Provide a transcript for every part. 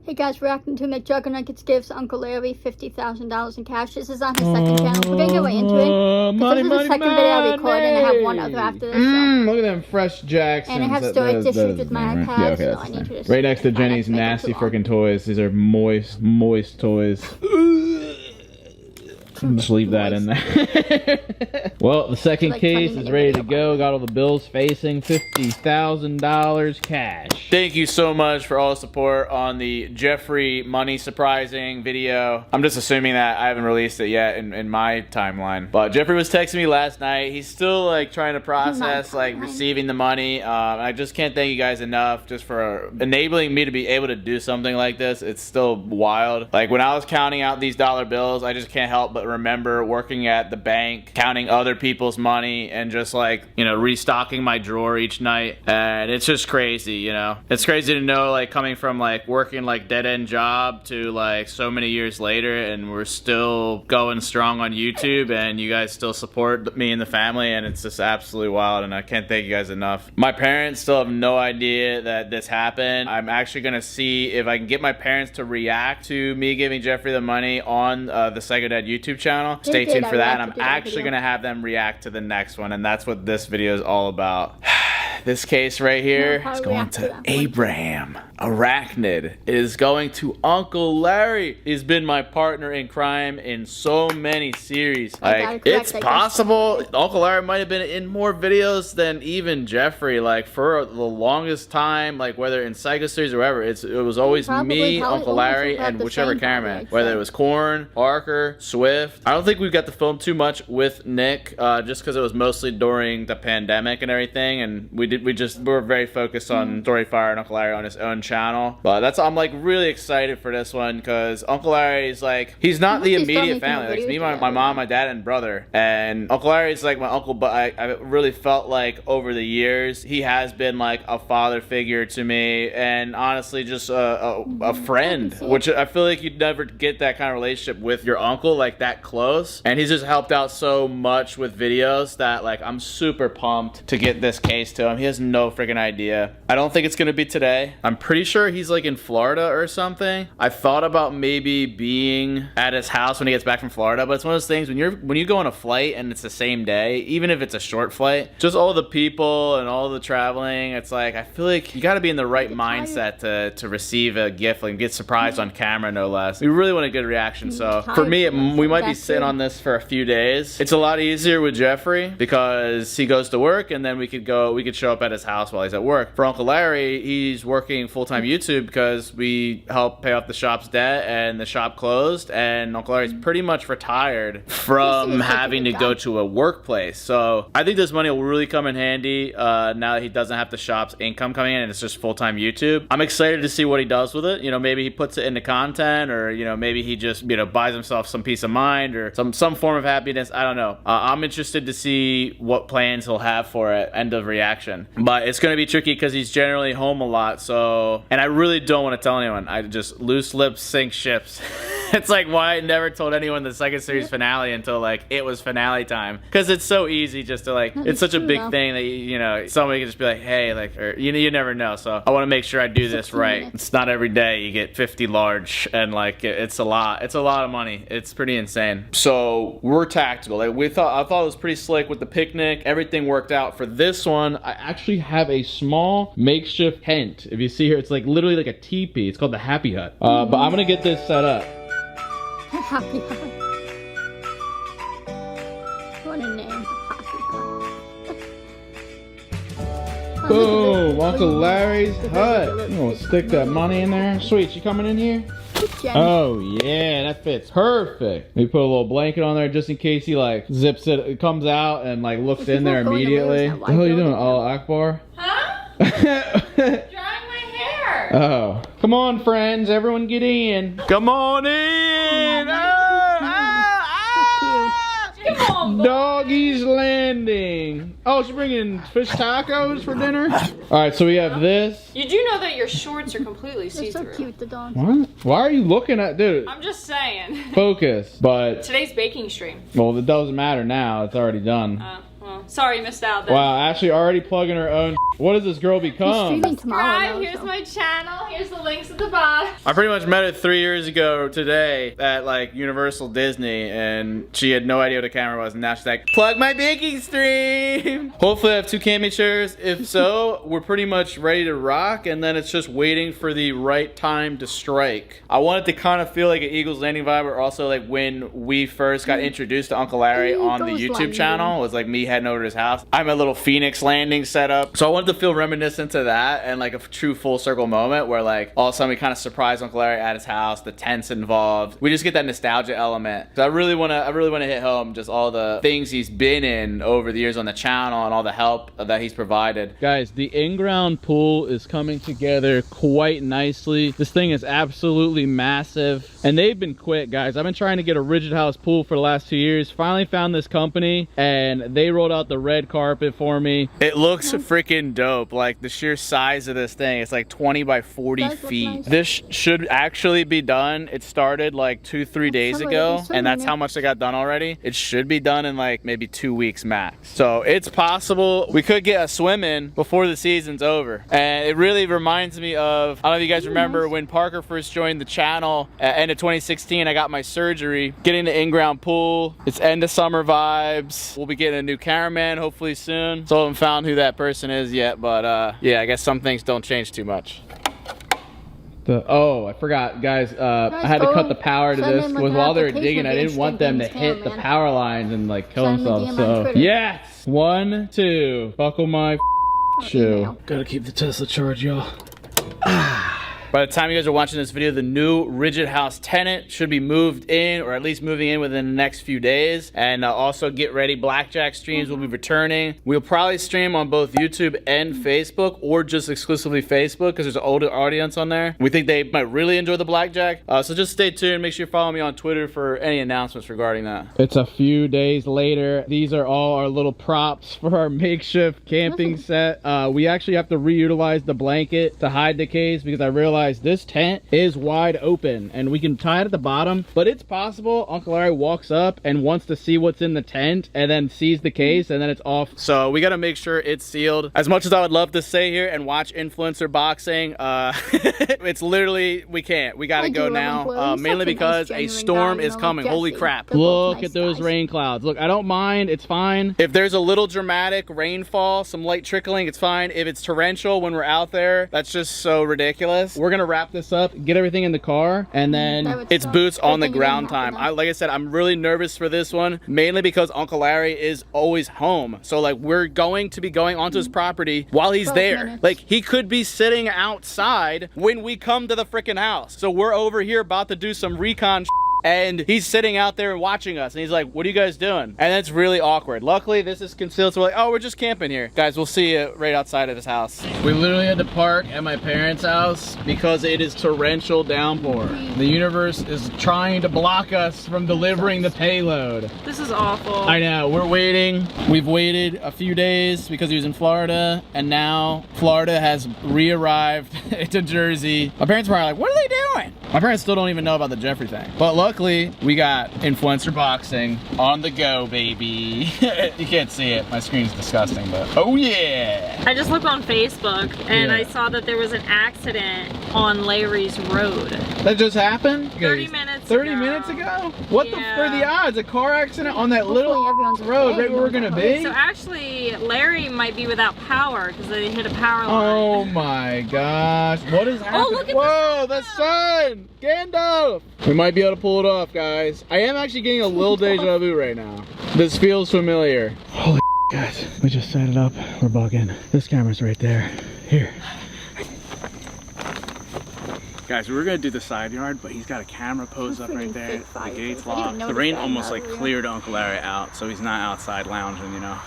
Hey guys, reacting to McJuggerNuggets gives Uncle Larry $50,000 in cash. This is on his second channel. We're gonna get right into it. Money, this is the second video I recorded, and I have one other after this. So. Look at them fresh Jacksons. And I have storage issues with my iPad, yeah, okay, so I need to just... right next to Jenny's nasty freaking toys. These are moist toys. Just leave that in there. Well, the second case is ready to go. Got all the bills facing. $50,000 cash. Thank you so much for all the support on the Jeffrey money surprising video. I'm just assuming that I haven't released it yet in my timeline. But Jeffrey was texting me last night. He's still like trying to process like receiving the money. I just can't thank you guys enough just for enabling me to be able to do something like this. It's still wild. Like when I was counting out these dollar bills, I just can't help but remember working at the bank, counting other people's money, and just like, you know, restocking my drawer each night. And it's just crazy, you know. It's crazy to know, like, coming from like working like dead-end job to like so many years later, and we're still going strong on YouTube, and you guys still support me and the family, and it's just absolutely wild, and I can't thank you guys enough. My parents still have no idea that this happened. I'm actually gonna see if I can get my parents to react to me giving Jeffrey the money on the Psycho Dad YouTube channel. Stay tuned for that, and I'm actually gonna have them react to the next one, and that's what this video is all about. This case right here is going to Abraham. Arachnid is going to Uncle Larry. He's been my partner in crime in so many series. Like, it's possible Uncle Larry might have been in more videos than even Jeffrey. Like, for the longest time, like whether in KCoStreams or whatever, it was always me, Uncle Larry, and whichever cameraman. Whether it was Corn, Parker, Swift. I don't think we've got to film too much with Nick, just because it was mostly during the pandemic and everything, and we were very focused on Storyfire and Uncle Larry on his own channel. But I'm like really excited for this one because Uncle Larry is like, he's not the immediate family. Like, it's me, my mom, my dad, and brother. And Uncle Larry is like my uncle, but I really felt like over the years he has been like a father figure to me, and honestly just a friend, which I feel like you'd never get that kind of relationship with your uncle like that close. And he's just helped out so much with videos that like I'm super pumped to get this case to him. He has no freaking idea. I don't think it's gonna be today. I'm pretty sure he's like in Florida or something. I thought about maybe being at his house when he gets back from Florida, but it's one of those things when you go on a flight and it's the same day, even if it's a short flight, just all the people and all the traveling, it's like I feel like you got to be in the right mindset to receive a gift, like get surprised on camera, no less. We really want a good reaction, so for me we might be sitting on this for a few days. It's a lot easier with Jeffrey because he goes to work, and then we could show up at his house while he's at work. For Uncle Larry, he's working full-time YouTube because we helped pay off the shop's debt, and the shop closed, and Uncle Larry's pretty much retired from having to go to a workplace. So I think this money will really come in handy now that he doesn't have the shop's income coming in and it's just full-time YouTube. I'm excited to see what he does with it. You know, maybe he puts it into content, or you know, maybe he just, you know, buys himself some peace of mind or some form of happiness. I don't know. I'm interested to see what plans he'll have for it. End of reaction. But it's gonna be tricky because he's generally home a lot, so, and I really don't want to tell anyone. I just loose lips sink ships. It's like why I never told anyone the second series finale until like it was finale time, because it's so easy just to like, it's such a big thing that you know, somebody can just be like, hey, like, or you never know. So I want to make sure I do this right. It's not every day you get 50 large, and like it's a lot of money. It's pretty insane. So we're tactical. Like I thought it was pretty slick with the picnic. Everything worked out. For this one, I actually have a small makeshift tent. If you see here, it's like literally like a teepee. It's called the Happy Hut. But I'm gonna get this set up. Happy Hut. What a name. Happy Hut. Boom! Uncle Larry's hut. I'm gonna stick that money in there. Sweet, you coming in here? Oh yeah, that fits perfect. We put a little blanket on there just in case he like zips it comes out and like looks in there immediately. What the hell are you doing, Allah Akbar? Huh? Drying my hair. Oh, come on, friends, everyone get in. Come on in. Come on, boy. Doggy's landing. Oh, she's bringing fish tacos for dinner. All right, so we have this. You do know that your shorts are completely see-through. They're so cute, the dogs. What? Why are you looking at, dude? I'm just saying. Focus. But today's baking stream. well, it doesn't matter now. It's already done. Well, Sorry, you missed out then. Wow, Ashley already plugging her own. What does this girl He's become? streaming tomorrow. Subscribe, though, here's so. my channel, here's the links at the bottom. I pretty much met her 3 years ago today at like Universal Disney, and she had no idea what a camera was, and now she's like, plug my baking stream. Hopefully I have 2 cami chairs. If so, we're pretty much ready to rock, and then it's just waiting for the right time to strike. I want it to kind of feel like an Eagles Landing vibe, or also like when we first got introduced to Uncle Larry on the Eagles YouTube channel. It was like me heading over to his house. I have my little Phoenix Landing set up. So I wanted to feel reminiscent to that, and like a true full circle moment where like all of a sudden we kind of surprise Uncle Larry at his house, the tents involved. We just get that nostalgia element. So I really wanna hit home just all the things he's been in over the years on the channel and all the help that he's provided. Guys, the in-ground pool is coming together quite nicely. This thing is absolutely massive, and they've been quick, guys. I've been trying to get a rigid house pool for the last 2 years. Finally found this company, and they rolled out the red carpet for me. It looks freaking dope. Like the sheer size of this thing, it's like 20 by 40 feet. Nice. This should actually be done. It started like 2-3 days ago, and that's how much they got done already. It should be done in like maybe 2 weeks max. So it's possible we could get a swim in before the season's over. And it really reminds me of, I don't know if you guys remember when Parker first joined the channel at end of 2016. I got my surgery, getting the in-ground pool. It's end of summer vibes. We'll be getting a new cameraman hopefully soon. Still haven't found who that person is yet, but yeah, I guess some things don't change too much. Oh, I forgot, guys. I had to cut the power to this because while they were digging, I didn't want them to hit the power lines and like kill themselves. So yes, 1, 2, buckle my shoe. Gotta keep the Tesla charged, y'all. By the time you guys are watching this video, the new rigid house tenant should be moved in, or at least moving in within the next few days. And also get ready, Blackjack streams will be returning. We'll probably stream on both YouTube and Facebook, or just exclusively Facebook because there's an older audience on there. We think they might really enjoy the Blackjack. So just stay tuned. Make sure you follow me on Twitter for any announcements regarding that. It's a few days later. These are all our little props for our makeshift camping set. We actually have to reutilize the blanket to hide the case because I realized this tent is wide open and we can tie it at the bottom, but it's possible Uncle Larry walks up and wants to see what's in the tent and then sees the case and then it's off. So we got to make sure it's sealed. As much as I would love to stay here and watch influencer boxing, it's literally, we can't. We got to go now, mainly because a storm is coming. Holy crap. Look at those rain clouds. Look, I don't mind. It's fine. If there's a little dramatic rainfall, some light trickling, it's fine. If it's torrential when we're out there, that's just so ridiculous. We're gonna wrap this up, get everything in the car, and then it's boots on the ground time. Like I said, I'm really nervous for this one, mainly because Uncle Larry is always home. So like we're going to be going onto his property while he's there. Like he could be sitting outside when we come to the freaking house. So we're over here about to do some recon and he's sitting out there watching us and he's like, what are you guys doing? And that's really awkward. Luckily this is concealed, so we're like, oh, we're just camping here. Guys, we'll see you right outside of his house. We literally had to park at my parents' house because it is torrential downpour. The universe is trying to block us from delivering the payload. This is awful. I know, we're waiting. We've waited a few days because he was in Florida, and now Florida has re-arrived to Jersey. My parents were like, what are they doing? My parents still don't even know about the Jeffrey thing. But luckily, we got influencer boxing on the go, baby. You can't see it. My screen's disgusting, but oh yeah. I just looked on Facebook and I saw that there was an accident on Larry's road. That just happened? 30 minutes 30 ago. minutes ago? What the are the odds? A car accident on that little road right where we're gonna be? So actually, Larry might be without power because they hit a power line. Oh my gosh. What is happening? Oh, look at whoa, the sun! Gandalf! We might be able to pull it off, guys. I am actually getting a little deja vu right now. This feels familiar. Holy guys, we just set it up. We're bugging. This camera's right there. Here. Guys, we were gonna do the side yard, but he's got a camera posed up right there. The gate's locked. The rain almost like cleared Uncle Larry out, so he's not outside lounging, you know.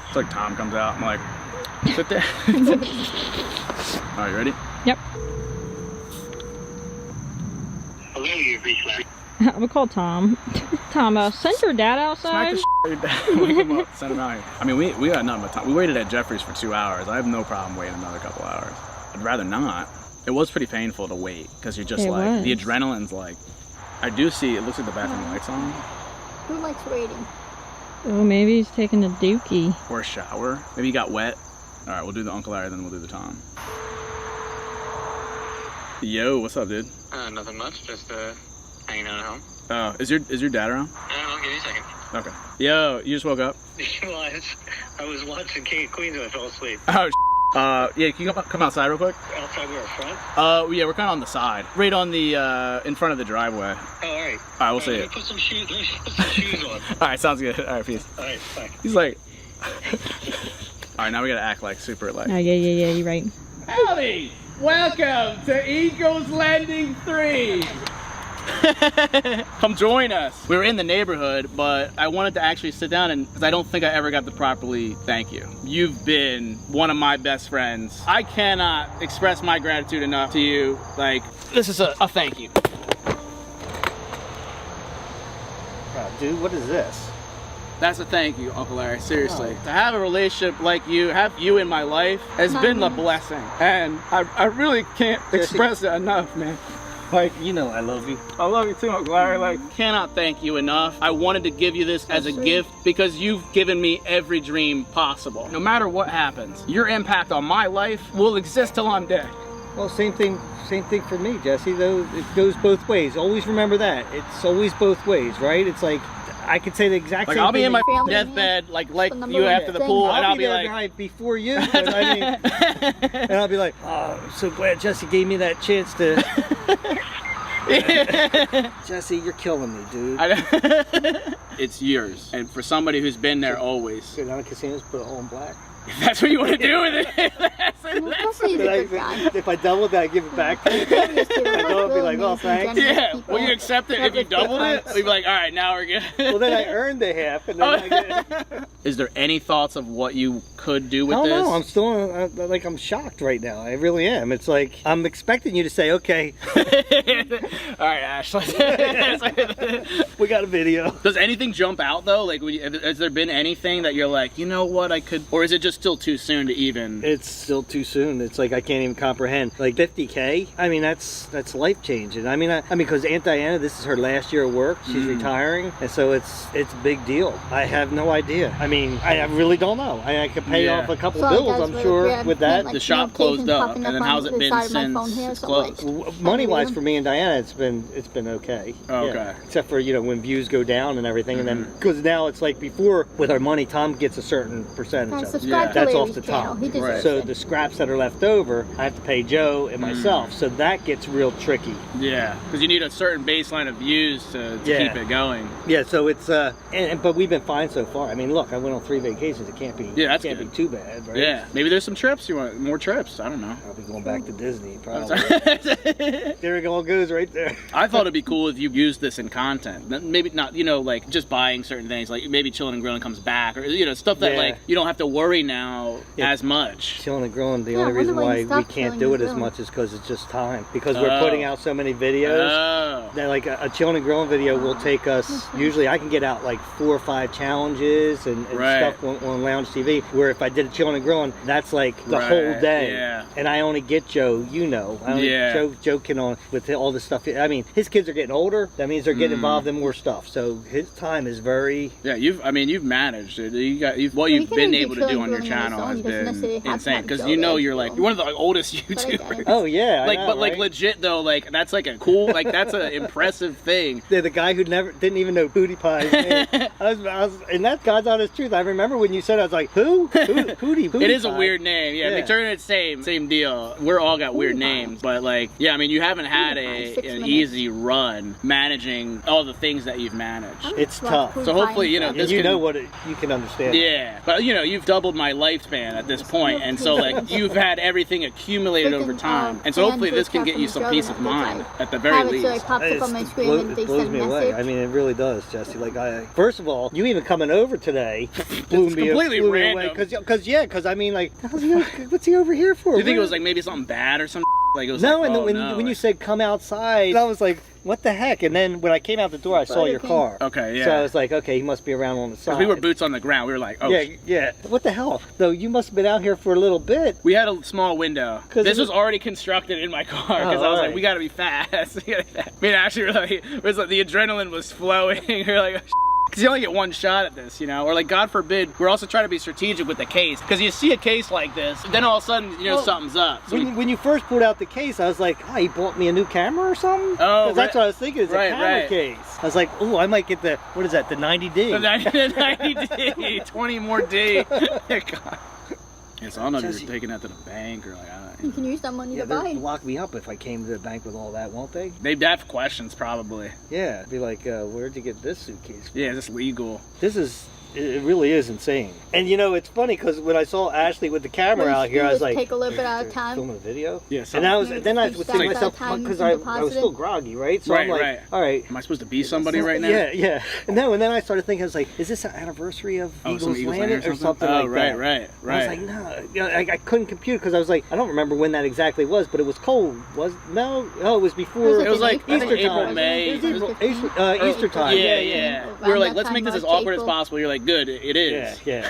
It's like Tom comes out, I'm like, sit there. All right, you ready? Yep. Hello, you've reached Larry. I'm gonna call Tom. Tom, send your dad outside. Smack the shit out of your dad. Wake him up, send him out here. I mean, we got nothing but time. We waited at Jeffrey's for 2 hours. I have no problem waiting another couple hours. I'd rather not. It was pretty painful to wait because you're just like, the adrenaline's like, I do see, it looks like the bathroom lights on. Who likes waiting? Oh, maybe he's taking a dookie. Or a shower. Maybe he got wet. All right, we'll do the Uncle Larry, then we'll do the Tom. Yo, what's up, dude? Nothing much, just hanging out at home. Oh, is your dad around? I'll give you a second. Okay. Yo, you just woke up? Well, I was watching King of Queens and I fell asleep. Oh, yeah, can you come outside real quick? Outside where, front? Yeah, we're kind of on the side. Right on the, in front of the driveway. Oh, all right. All right, we'll see you. Put some shoes on. All right, sounds good. All right, peace. All right, bye. He's like... All right, now we gotta act like super, like... Oh, yeah, you're right. Howdy! Welcome to Eagles Landing 3! Come join us. We were in the neighborhood, but I wanted to actually sit down and, because I don't think I ever got to properly thank you. You've been one of my best friends. I cannot express my gratitude enough to you. Like, this is a thank you. Dude, what is this? That's a thank you, Uncle Larry, seriously. To have a relationship like you, have you in my life, has been a blessing. And I really can't express it enough, man. Like, You know I love you. I love you too, Uncle Larry. Like, cannot thank you enough. I wanted to give you this as a gift because you've given me every dream possible. No matter what happens, your impact on my life will exist till I'm dead. Well, same thing for me, Jesse, though. It goes both ways. Always remember that. It's always both ways, right? It's like, I could say the exact Like, same I'll be thing. in my Family deathbed, like number you one after the thing. pool, and I'll be there like... guy before you, but I mean, and I'll be like, oh, I'm so glad Jesse gave me that chance to... Jesse, you're killing me, dude. It's yours. And for somebody who's been there always. Go down to casinos, put it all in black. If that's what you want to do with it. If I doubled that, I give it back to you. I know I'd be like, oh, thanks. Yeah, will you accept it if you doubled it? We'd be like, all right, now we're good. Well, then I earned the half, and then I get... Is there any thoughts of what you could do with I this? don't know. I'm still like, I'm shocked right now. I really am. It's like I'm expecting you to say, okay. All right, Ash. We got a video. Does anything jump out though? Like, has there been anything that you're like, you know what, I could, or is it just still too soon to even? It's still too soon. It's like I can't even comprehend. Like 50K. I mean, that's life changing. I mean, because Aunt Diana, this is her last year of work. She's retiring, and so it's a big deal. I have no idea. I mean, I really don't know. I could pay off a couple bills, I'm sure, with that. The shop closed up, and then how's it been since it's closed? Money-wise, for me and Diana, it's been okay. Oh, okay. Yeah. Except for, you know, when views go down and everything, and then because now it's like before with our money, Tom gets a certain percentage of it. That's off the top. Right. So the scraps that are left over, I have to pay Joe and myself. So that gets real tricky. Yeah, because you need a certain baseline of views to keep it going. Yeah, so it's but we've been fine so far. I mean, look, I went on 3 vacations. It can't be can't be too bad, right? Yeah, maybe there's some trips. You want more trips? I don't know. I'll be going back to Disney probably. There it all goes right there. I thought it'd be cool if you used this in content. Maybe not, you know, like just buying certain things, like maybe Chillin' and Grillin' comes back, or you know, stuff that like you don't have to worry now as much. Chillin' and Grillin', the only reason why we can't do it as much is because it's just time. Because we're putting out so many videos that like a Chillin' and Grillin' video will take us. Usually, I can get out like 4 or 5 challenges and stuff on Lounge TV. Where if I did a Chillin' and Grillin', that's like the whole day. Yeah. And I only get Joe, you know. Joe can on with all this stuff. I mean, his kids are getting older. That means they're getting involved in more stuff. So his time is very. Yeah, you've managed it. What you've been able to do on your channel has been insane. Because you know you're one of the oldest YouTubers. Oh yeah. But legit though, like that's like a cool, like that's an impressive thing. Yeah, the guy who didn't even know Booty Pie's name. And that's God's honest truth. I remember when you said, I was like, who? Hootie It is a weird name. Yeah, McJuggerNuggets, same deal. We're all got weird names, but like, yeah, I mean, you haven't had an easy run managing all the things that you've managed. It's tough. So hopefully, you know, this you know what you can understand. Yeah, but you know, you've doubled my lifespan at this point, and so like you've had everything accumulated over time, and so hopefully this can get you some peace of mind at the very least. It blows me away. I mean, it really does, Jesse. Like, first of all, you even coming over today blew me away. Because I mean, like, what's he over here for? Do you think it was like maybe something bad or something? Like it was no, like, and when you said come outside, I was like, what the heck? And then when I came out the door, I saw your car. Okay, yeah. So I was like, okay, he must be around on the side. We were boots on the ground. We were like, oh. Yeah. What the hell? Though you must have been out here for a little bit. We had a small window. This was already constructed in my car because I was like, we got to be fast. I mean, actually, the adrenaline was flowing. We were like, Because you only get one shot at this, you know? Or like, God forbid, we're also trying to be strategic with the case. Because you see a case like this, then all of a sudden, you know, well, something's up. So when you first pulled out the case, I was like, oh, he bought me a new camera or something? Oh, right. That's what I was thinking, it's a camera case. I was like, oh, I might get the, what is that, the 90D? The 90D, 20 more D. God. Yeah, so I don't know if you're taking that to the bank or like, I don't know. You can use that money to buy. They'll lock me up if I came to the bank with all that, won't they? They'd have questions probably. Yeah, be like, where'd you get this suitcase from? Yeah, is this legal? This is, it really is insane. And you know, it's funny because when I saw Ashley with the camera out here, I was like, take a little bit out of time. Filming a video? Yeah, and I was thinking myself, because I was still groggy, right? So I'm like, all right. Am I supposed to be somebody right now? Yeah, yeah. And then I started thinking, I was like, is this an anniversary of Eagles Landing or something like that? Right. I was like, no. You know, I couldn't compute because I was like, I don't remember when that exactly was, but it was cold. No, it was before. It was like Easter April, time. May. It was Easter time. Yeah. We were like, let's make this as awkward as possible. You're like, good, it is. Yeah.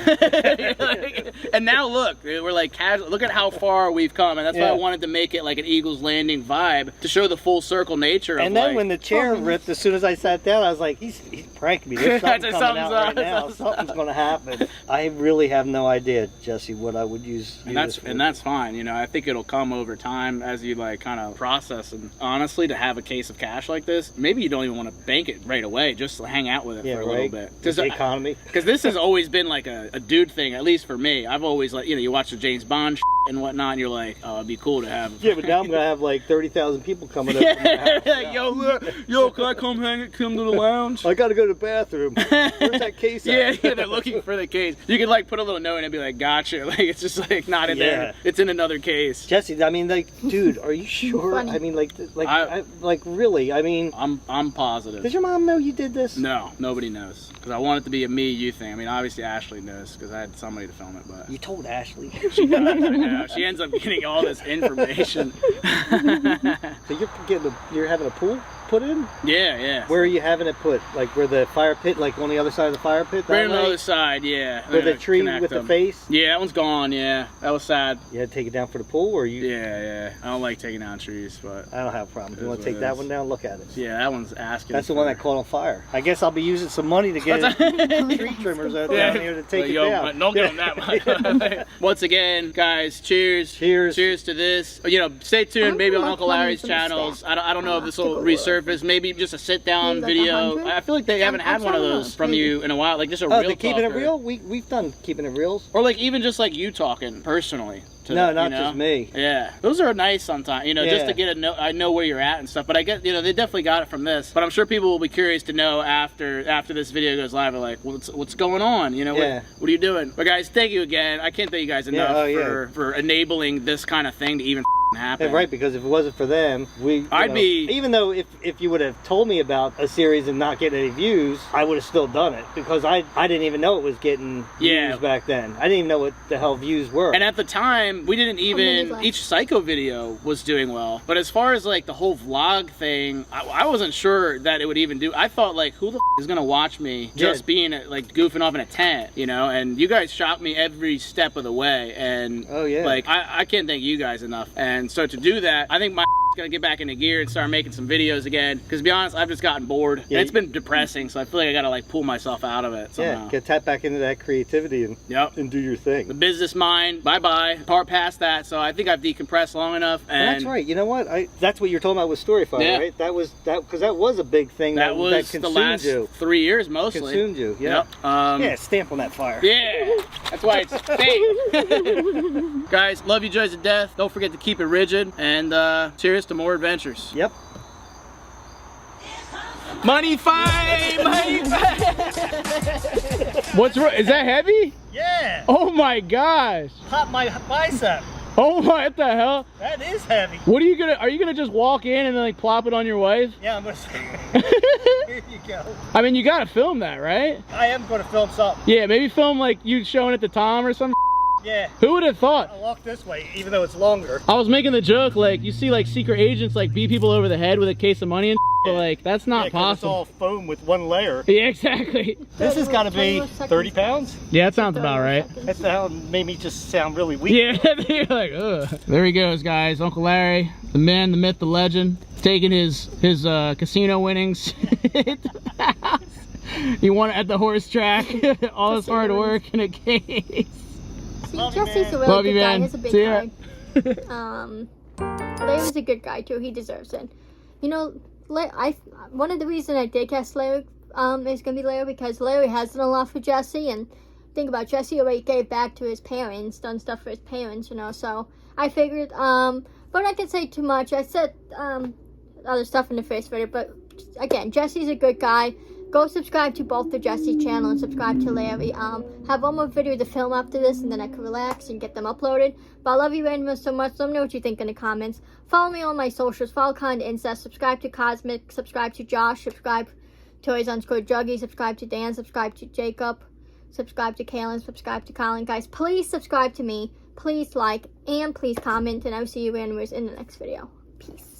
And now look, we're like casual. Look at how far we've come, and that's why I wanted to make it like an Eagles Landing vibe to show the full circle nature. And then when the chair ripped, as soon as I sat down, I was like, he's pranking me. There's something coming out right now. Something's going to happen. I really have no idea, Jesse, what I would use. And that's fine. You know, I think it'll come over time as you like kind of process. And honestly, to have a case of cash like this, maybe you don't even want to bank it right away. Just hang out with it for a little bit. Because the economy. Because this has always been like a dude thing, at least for me. I've always like, you know, you watch the James Bond and whatnot, and you're like, oh, it'd be cool to have. Yeah, but now I'm gonna have like 30,000 people coming up. Yo, can I come to the lounge? I gotta go to the bathroom. Where's that case at? Yeah, they're looking for the case. You could like put a little note in and be like, gotcha. Like it's just like not in there. It's in another case. Jesse, I mean, like, dude, are you sure? I mean, like really? I mean, I'm positive. Does your mom know you did this? No, nobody knows. Because I want it to be a me-you thing. I mean, obviously Ashley knows because I had somebody to film it, but you told Ashley. She does. I know. She ends up getting all this information. So you're having a pool put in? Yeah. Where are you having it put? Like where the fire pit, like on the other side of the fire pit? Right on the other side, yeah. Where the tree with the face? Yeah, that one's gone, yeah. That was sad. You had to take it down for the pool, or you? Yeah. I don't like taking down trees, but I don't have a problem. You want to take that one down? Look at it. Yeah, that one's asking. That's the one that caught on fire. I guess I'll be using some money to get tree trimmers out down here to take it down. Don't give them that much. Once again, guys, cheers. Cheers to this. You know, stay tuned. Maybe on Uncle Larry's channels. I don't know if this will resurface. Maybe just a sit-down video. I feel like they haven't had one of those from you in a while. Like just a real keeping it real. We've done keeping it reals. Or like even just like you talking personally. No, not just me. Yeah, those are nice sometimes. You know, just to get I know where you're at and stuff. But I get, you know, they definitely got it from this. But I'm sure people will be curious to know after this video goes live. Like, what's going on? You know, what are you doing? But guys, thank you again. I can't thank you guys enough for enabling this kind of thing to even happen. Yeah, right, because if it wasn't for them, even though if you would have told me about a series and not getting any views, I would have still done it because I didn't even know it was getting views back then. I didn't even know what the hell views were. And at the time, we didn't even, each Psycho video was doing well. But as far as like the whole vlog thing, I wasn't sure that it would even do. I thought like, who the f is gonna watch me just being like goofing off in a tent, you know? And you guys shocked me every step of the way. And like, I can't thank you guys enough. And so to do that, I think my gonna get back into gear and start making some videos again. Because to be honest, I've just gotten bored. And it's been depressing, so I feel like I gotta like pull myself out of it somehow. Yeah, tap back into that creativity and do your thing. The business mind, bye-bye. Far past that, so I think I've decompressed long enough. And that's right. You know what? That's what you're talking about with Storyfire, right? That was because that was a big thing that consumed the last 3 years mostly. Consumed you, yeah. Stamp on that fire. Yeah, that's why it's fake. Guys, love you joys to death. Don't forget to keep it rigid, and cheers to more adventures. Yep. Money fight! Money fight! What's wrong? Is that heavy? Yeah. Oh my gosh. Pop my bicep. Oh my, what the hell? That is heavy. What are you gonna just walk in and then like plop it on your wife? Yeah, I'm gonna here you go. I mean, you gotta film that, right? I am gonna film something. Yeah, maybe film like you showing it to Tom or something. Yeah. Who would have thought? I'll walk this way, even though it's longer. I was making the joke, like, you see like secret agents like beat people over the head with a case of money and but like, that's not possible. It's all foam with one layer. Yeah, exactly. This has got to be 30 pounds? Yeah, that sounds about right. That's how it made me just sound really weak. Yeah, you're like, ugh. There he goes, guys. Uncle Larry, the man, the myth, the legend, taking his casino winnings. You want it at the horse track. All this hard work in a case. See, Jesse's a Love really you, good guy. man. He's a big See ya. guy. Larry's a good guy too. He deserves it. You know, one of the reasons I did cast Larry is gonna be Larry because Larry has done a lot for Jesse, and think about Jesse already gave back to his parents, done stuff for his parents, you know. So I figured, but I can say too much. I said other stuff in the first video, but again, Jesse's a good guy. Go subscribe to both the Jesse channel and subscribe to Larry. Have one more video to film after this, and then I can relax and get them uploaded. But I love you randomers so much. Let me know what you think in the comments. Follow me on my socials. Follow Kind Insta. Subscribe to Cosmic. Subscribe to Josh. Subscribe to Juggy. Subscribe to Dan. Subscribe to Jacob. Subscribe to Kaylin. Subscribe to Colin. Guys, please subscribe to me. Please like and please comment. And I will see you randomers in the next video. Peace.